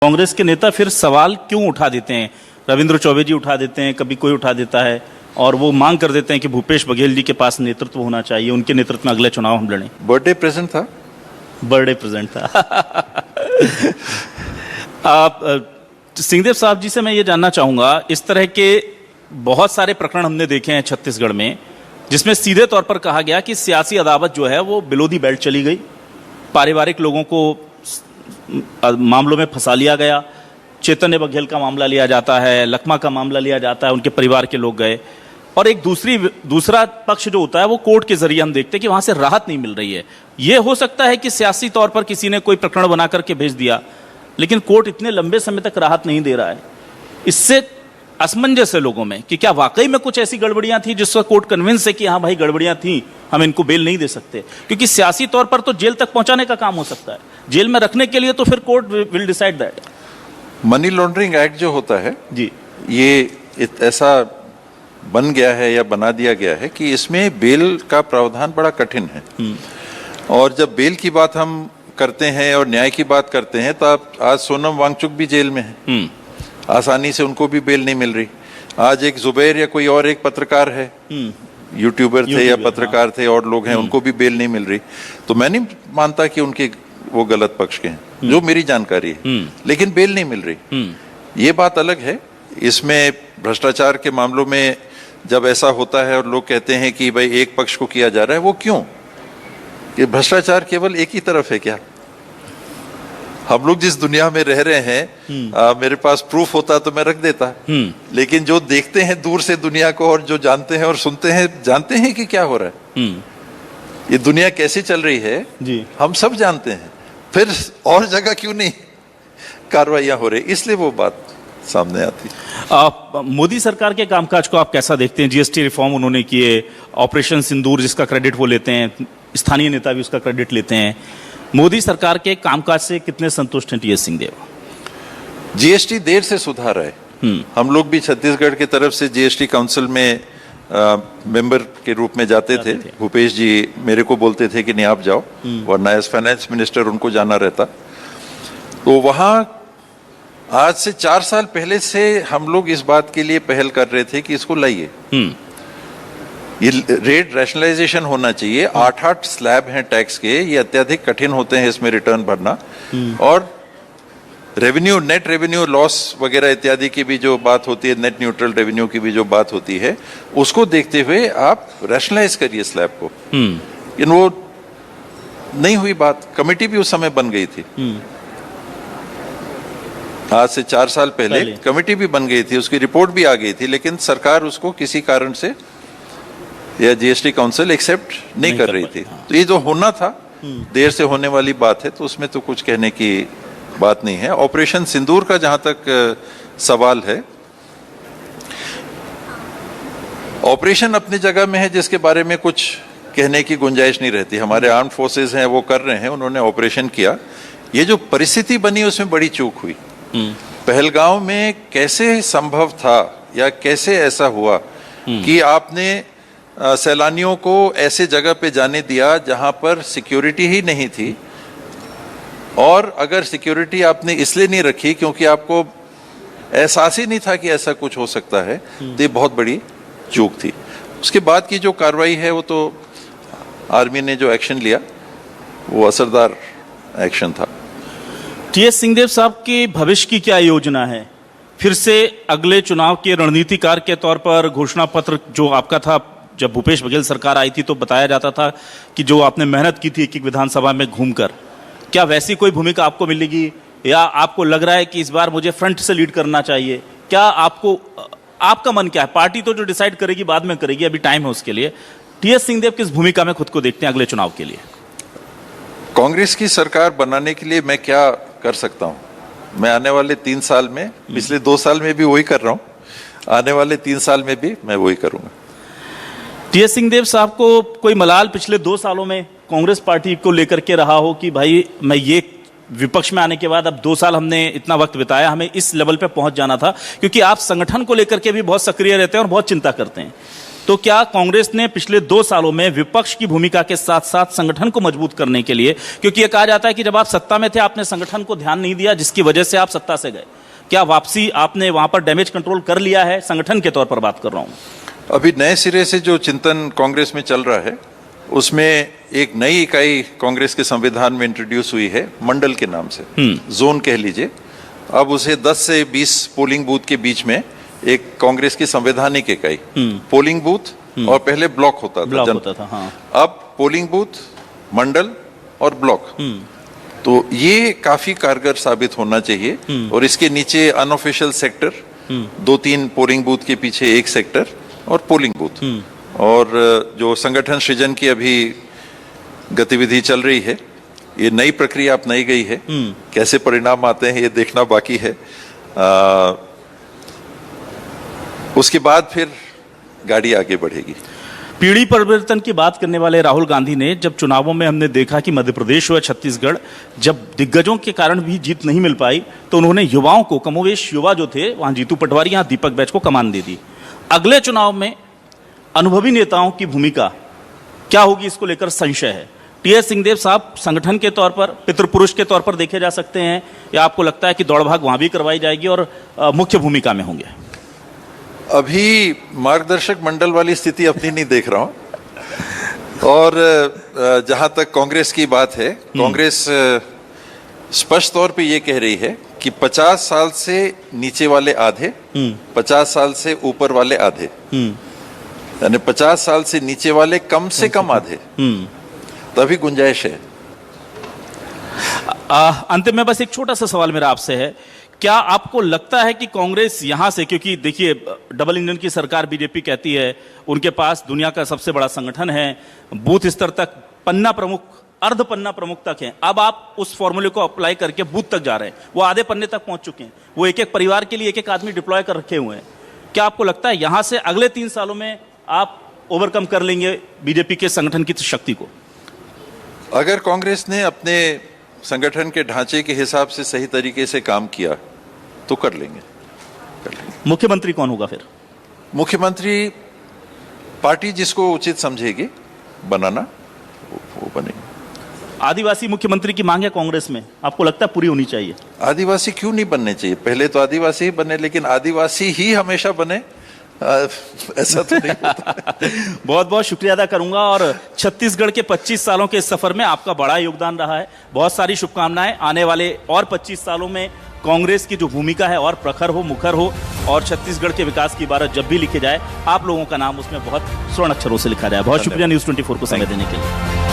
कांग्रेस के नेता फिर सवाल क्यों उठा देते हैं? रविंद्र चौबे जी उठा देते हैं, कभी कोई उठा देता है और वो मांग कर देते हैं कि भूपेश बघेल जी के पास नेतृत्व होना चाहिए, उनके नेतृत्व में अगले चुनाव हम लड़ें। बर्थडे प्रेजेंट था। बर्थडे प्रेजेंट था। आप सिंहदेव साहब जी से मैं ये जानना चाहूंगा, इस तरह के बहुत सारे प्रकरण हमने देखे हैं छत्तीसगढ़ में जिसमें सीधे तौर पर कहा गया कि सियासी अदावत जो है वो बिलो दी बेल्ट चली गई, पारिवारिक लोगों को मामलों में फंसा लिया गया। चैतन्य बघेल का मामला लिया जाता है, लखमा का मामला लिया जाता है, उनके परिवार के लोग गए, और एक दूसरा पक्ष जो होता है वो कोर्ट के जरिए हम देखते हैं कि वहां से राहत नहीं मिल रही है। ये हो सकता है कि सियासी तौर पर किसी ने कोई प्रकरण बना करके भेज दिया, लेकिन कोर्ट इतने लंबे समय तक राहत नहीं दे रहा है। इससे असमंजस है लोगों में कि क्या वाकई में कुछ ऐसी गड़बड़ियां थी जिसका कोर्ट कन्विंस है कि हाँ भाई गड़बड़ियां थी, हम इनको बेल नहीं दे सकते, क्योंकि सियासी तौर पर तो जेल तक पहुंचाने का काम हो सकता है, जेल में रखने के लिए तो फिर court will decide that. Money laundering act जो होता है जी, ये ऐसा बन गया है या बना दिया गया है कि इसमें बेल का प्रावधान बड़ा कठिन है। और जब बेल की बात हम करते हैं और न्याय की बात करते हैं तो आप आज सोनम वांगचुक भी जेल में है, आसानी से उनको भी बेल नहीं मिल रही। आज एक जुबैर या कोई और एक पत्रकार है, यूट्यूबर थे या पत्रकार थे और लोग हैं, उनको भी बेल नहीं मिल रही। तो मैं नहीं मानता कि उनके वो गलत पक्ष के हैं, जो मेरी जानकारी है, लेकिन बेल नहीं मिल रही। ये बात अलग है। इसमें भ्रष्टाचार के मामलों में जब ऐसा होता है और लोग कहते हैं कि भाई एक पक्ष को किया जा रहा है, वो क्यों? ये भ्रष्टाचार केवल एक ही तरफ है क्या? हम लोग जिस दुनिया में रह रहे हैं, मेरे पास प्रूफ होता तो मैं रख देता, लेकिन जो देखते हैं दूर से दुनिया को और जो जानते हैं और सुनते हैं, जानते हैं कि क्या हो रहा है, ये दुनिया कैसे चल रही है जी, हम सब जानते हैं। फिर और जगह क्यों नहीं कार्रवाइयां हो रही, इसलिए वो बात सामने आती। मोदी सरकार के कामकाज को आप कैसा देखते हैं? जीएसटी रिफॉर्म उन्होंने किए, ऑपरेशन सिंदूर जिसका क्रेडिट वो लेते हैं, स्थानीय नेता भी उसका क्रेडिट लेते हैं। मोदी सरकार के कामकाज से कितने संतुष्ट हैं टीएस सिंहदेव? जीएसटी देर से सुधार है। हम लोग भी छत्तीसगढ़ की तरफ से जीएसटी काउंसिल में मेंबर के रूप में जाते थे। भूपेश जी मेरे को बोलते थे कि नहीं आप जाओ, वरना एज फाइनेंस मिनिस्टर उनको जाना रहता। तो वहां आज से 4 साल पहले से हम लोग इस बात के लिए पहल कर रहे थे कि इसको लाइए, ये रेट रैशनलाइजेशन होना चाहिए। 8 स्लैब हैं टैक्स के, ये अत्यधिक कठिन होते हैं इसमें रिटर्न भरना, और रेवेन्यू, नेट रेवेन्यू लॉस वगैरह इत्यादि की भी जो बात होती है, नेट न्यूट्रल रेवेन्यू की भी जो बात होती है, उसको देखते हुए आप रैशनलाइज करिए स्लैब को। लेकिन वो नहीं हुई बात। कमेटी भी उस समय बन गई थी, आज से 4 साल पहले कमेटी भी बन गई थी, उसकी रिपोर्ट भी आ गई थी, लेकिन सरकार उसको किसी कारण से या जीएसटी काउंसिल एक्सेप्ट नहीं कर रही थी। तो ये जो होना था, देर से होने वाली बात है, तो उसमें तो कुछ कहने की बात नहीं है। ऑपरेशन सिंदूर का जहां तक सवाल है, ऑपरेशन अपनी जगह में है, जिसके बारे में कुछ कहने की गुंजाइश नहीं रहती। हमारे आर्म फोर्सेस हैं, वो कर रहे हैं, उन्होंने ऑपरेशन किया। ये जो परिस्थिति बनी उसमें बड़ी चूक हुई। पहलगांव में कैसे संभव था या कैसे ऐसा हुआ कि आपने सैलानियों को ऐसे जगह पे जाने दिया जहां पर सिक्योरिटी ही नहीं थी, और अगर सिक्योरिटी आपने इसलिए नहीं रखी क्योंकि आपको एहसास ही नहीं था कि ऐसा कुछ हो सकता है, तो ये बहुत बड़ी चूक थी। उसके बाद की जो कार्रवाई है, वो तो आर्मी ने जो एक्शन लिया वो असरदार एक्शन था। टीएस सिंहदेव साहब के भविष्य की क्या योजना है? फिर से अगले चुनाव के रणनीतिकार के तौर पर घोषणा पत्र जो आपका था, जब भूपेश बघेल सरकार आई थी तो बताया जाता था कि जो आपने मेहनत की थी एक विधानसभा में घूमकर, क्या वैसी कोई भूमिका आपको मिलेगी, या आपको लग रहा है कि इस बार मुझे फ्रंट से लीड करना चाहिए? क्या आपका मन क्या है? पार्टी तो जो डिसाइड करेगी बाद में करेगी, अभी टाइम है उसके लिए। टीएस सिंहदेव किस भूमिका में खुद को देखते हैं अगले चुनाव के लिए? कांग्रेस की सरकार बनाने के लिए मैं क्या कर सकता हूं? मैं आने वाले 3 साल में, पिछले 2 साल में भी वही कर रहा हूं, आने वाले 3 साल में भी मैं वही करूंगा। टीएस सिंहदेव साहब को कोई मलाल पिछले 2 सालों में कांग्रेस पार्टी को लेकर के रहा हो कि भाई मैं ये विपक्ष में आने के बाद अब 2 साल हमने इतना वक्त बिताया, हमें इस लेवल पे पहुंच जाना था, क्योंकि आप संगठन को लेकर के भी बहुत सक्रिय रहते हैं और बहुत चिंता करते हैं, तो क्या कांग्रेस ने पिछले 2 सालों में विपक्ष की भूमिका के साथ साथ संगठन को मजबूत करने के लिए, क्योंकि यह कहा जाता है कि जब आप सत्ता में थे आपने संगठन को ध्यान नहीं दिया जिसकी वजह से आप सत्ता से गए, क्या वापसी आपने वहां पर डैमेज कंट्रोल कर लिया है? संगठन के तौर पर बात कर रहा हूं। अभी नए सिरे से जो चिंतन कांग्रेस में चल रहा है उसमें एक नई इकाई कांग्रेस के संविधान में इंट्रोड्यूस हुई है, मंडल के नाम से, जोन कह लीजिए। अब उसे 10 से 20 पोलिंग बूथ के बीच में एक कांग्रेस की संवैधानिक इकाई, पोलिंग बूथ और पहले ब्लॉक होता था, हाँ। अब पोलिंग बूथ, मंडल और ब्लॉक। तो ये काफी कारगर साबित होना चाहिए। और इसके नीचे अनऑफिशियल सेक्टर, 2-3 पोलिंग बूथ के पीछे एक सेक्टर और पोलिंग बूथ। और जो संगठन सृजन की अभी गतिविधि चल रही है, ये नई प्रक्रिया अपनाई गई है। कैसे परिणाम आते हैं ये देखना बाकी है। उसके बाद फिर गाड़ी आगे बढ़ेगी। पीढ़ी परिवर्तन की बात करने वाले राहुल गांधी ने जब चुनावों में हमने देखा कि मध्य प्रदेश व छत्तीसगढ़ जब दिग्गजों के कारण भी जीत नहीं मिल पाई, तो उन्होंने युवाओं को, कमोवेश युवा जो थे वहां, जीतू पटवारी, यहाँ दीपक बैच को कमान दे दी। अगले चुनाव में अनुभवी नेताओं की भूमिका क्या होगी, इसको लेकर संशय है। टीएस सिंहदेव साहब संगठन के तौर पर, पितृपुरुष के तौर पर देखे जा सकते हैं, या आपको लगता है कि दौड़ भाग वहां भी करवाई जाएगी और मुख्य भूमिका में होंगे? अभी मार्गदर्शक मंडल वाली स्थिति अपनी नहीं देख रहा हूं। और जहां तक कांग्रेस की बात है, कांग्रेस स्पष्ट तौर पे ये कह रही है कि 50 साल से नीचे वाले आधे, 50 साल से ऊपर वाले आधे, यानी 50 साल से नीचे वाले कम से कम आधे, तभी गुंजाइश है। अंत में बस एक छोटा सा सवाल मेरा आपसे है, क्या आपको लगता है कि कांग्रेस यहां से, क्योंकि देखिए डबल इंजन की सरकार बीजेपी कहती है, उनके पास दुनिया का सबसे बड़ा संगठन है, बूथ स्तर तक पन्ना प्रमुख, अर्ध पन्ना प्रमुख तक हैं, अब आप उस फॉर्मूले को अप्लाई करके बूथ तक जा रहे हैं, वो आधे पन्ने तक पहुंच चुके हैं, वो एक एक परिवार के लिए एक एक आदमी डिप्लॉय कर रखे हुए हैं। क्या आपको लगता है यहां से अगले 3 सालों में आप ओवरकम कर लेंगे बीजेपी के संगठन की शक्ति को? अगर कांग्रेस ने अपने संगठन के ढांचे के हिसाब से सही तरीके से काम किया तो कर लेंगे। मुख्यमंत्री कौन होगा फिर? मुख्यमंत्री पार्टी जिसको उचित समझेगी बनाना, वो बनेगी। आदिवासी मुख्यमंत्री की मांग है कांग्रेस में, आपको लगता है पूरी होनी चाहिए? आदिवासी क्यों नहीं बनने चाहिए? पहले तो आदिवासी ही बने, लेकिन आदिवासी ही हमेशा बने ऐसा तो नहीं होता। बहुत बहुत शुक्रिया अदा करूंगा, और छत्तीसगढ़ के 25 सालों के इस सफर में आपका बड़ा योगदान रहा है। बहुत सारी शुभकामनाएं। आने वाले और 25 सालों में कांग्रेस की जो भूमिका है और प्रखर हो, मुखर हो, और छत्तीसगढ़ के विकास की इबारत जब भी लिखे जाए, आप लोगों का नाम उसमें बहुत स्वर्ण अक्षरों से लिखा जाए। बहुत शुक्रिया न्यूज़ 24 को समय देने के लिए।